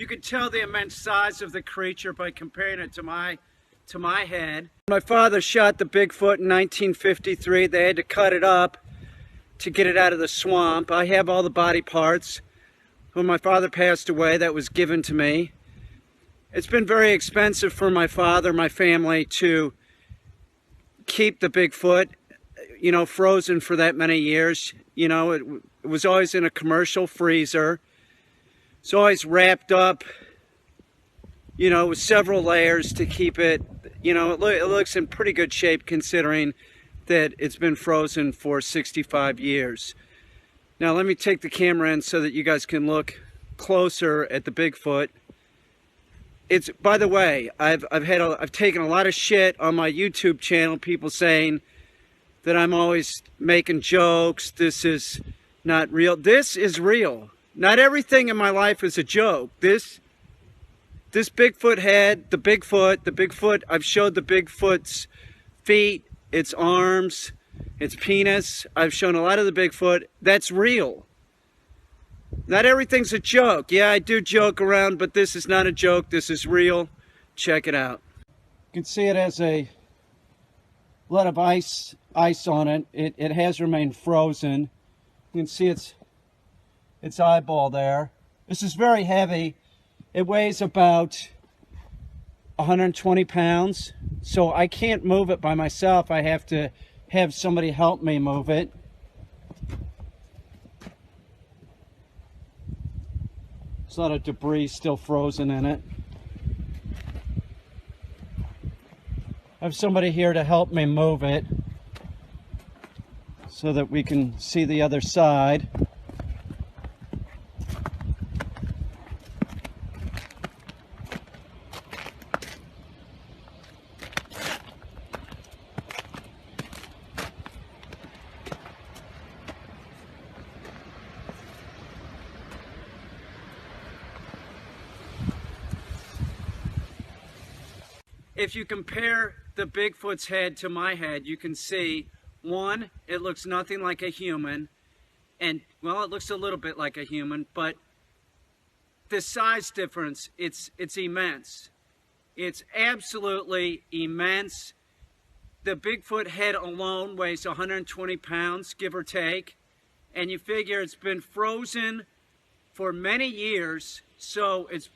You could tell the immense size of the creature by comparing it to my head. My father shot the Bigfoot in 1953. They had to cut it up to get it out of the swamp. I have all the body parts. When my father passed away, that was given to me. It's been very expensive for my father, my family, to keep the Bigfoot, you know, frozen for that many years. You know, it was always in a commercial freezer. It's always wrapped up, you know, with several layers to keep it, you know, it looks in pretty good shape considering that it's been frozen for 65 years. Now let me take the camera in so that you guys can look closer at the Bigfoot. It's, by the way, I've taken a lot of shit on my YouTube channel, people saying that I'm always making jokes, this is not real. This is real. Not everything in my life is a joke. This Bigfoot head, the Bigfoot, I've showed the Bigfoot's feet, its arms, its penis. I've shown a lot of the Bigfoot. That's real. Not everything's a joke. Yeah, I do joke around, but this is not a joke. This is real. Check it out. You can see it has a lot of ice on it. It has remained frozen. You can see its eyeball there. This is very heavy. It weighs about 120 pounds, so I can't move it by myself. I have to have somebody help me move it. There's a lot of debris still frozen in it. I have somebody here to help me move it so that we can see the other side. If you compare the Bigfoot's head to my head, you can see, one, it looks nothing like a human, and, well, it looks a little bit like a human, but the size difference, it's immense. It's absolutely immense. The Bigfoot head alone weighs 120 pounds, give or take, and you figure it's been frozen for many years, so it's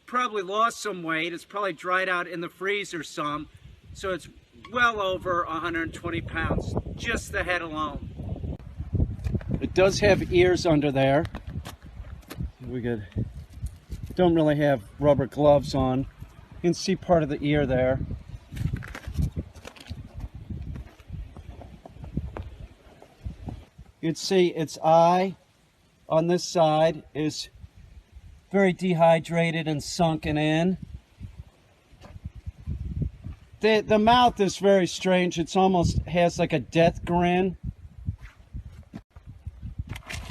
probably lost some weight. It's probably dried out in the freezer some, so it's well over 120 pounds, just the head alone. It does have ears under there. We don't really have rubber gloves on. You can see part of the ear there. You can see its eye on this side is very dehydrated and sunken in. The mouth is very strange. It's almost has like a death grin.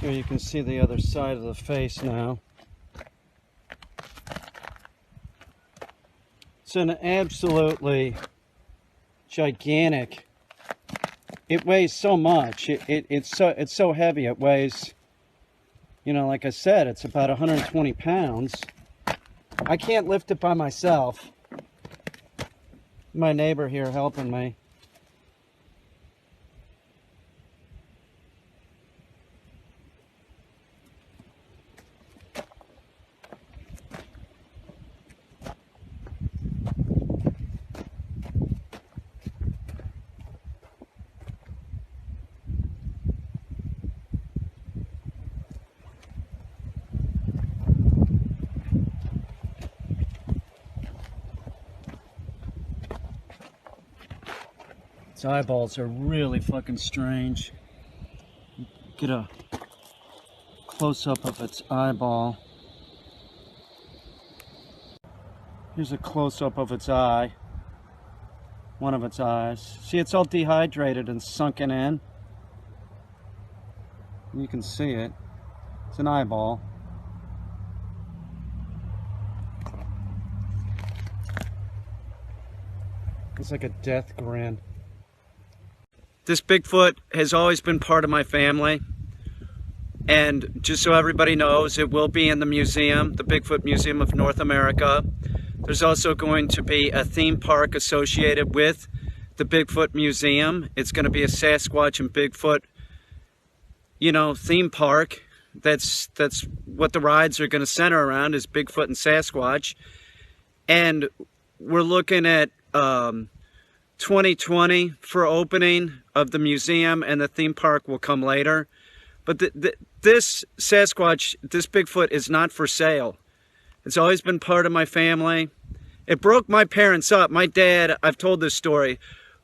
Here you can see the other side of the face now. It's an absolutely gigantic. It weighs so much. It's so heavy. It weighs, you know, like I said, it's about 120 pounds. I can't lift it by myself. My neighbor here helping me. Its eyeballs are really fucking strange. Get a close-up of its eyeball. Here's a close-up of its eye. One of its eyes. See, it's all dehydrated and sunken in. You can see it. It's an eyeball. It's like a death grin. This Bigfoot has always been part of my family. And just so everybody knows, it will be in the museum, the Bigfoot Museum of North America. There's also going to be a theme park associated with the Bigfoot Museum. It's going to be a Sasquatch and Bigfoot, you know, theme park. That's what the rides are going to center around, is Bigfoot and Sasquatch. And we're looking at 2020 for opening of the museum, and the theme park will come later. But this Sasquatch, this Bigfoot, is not for sale. It's always been part of my family. It broke my parents up. My dad, I've told this story,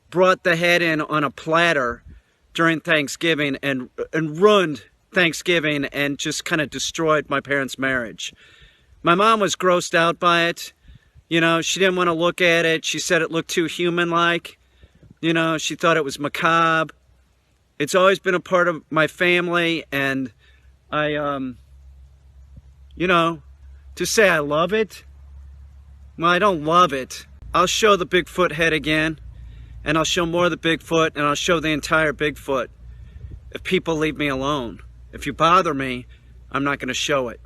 brought the head in on a platter during Thanksgiving and ruined Thanksgiving and just kind of destroyed my parents' marriage. My mom was grossed out by it. You know, she didn't want to look at it. She said it looked too human-like. You know, she thought it was macabre. It's always been a part of my family, and I, you know, to say I love it, well, I don't love it. I'll show the Bigfoot head again, and I'll show more of the Bigfoot, and I'll show the entire Bigfoot if people leave me alone. If you bother me, I'm not going to show it.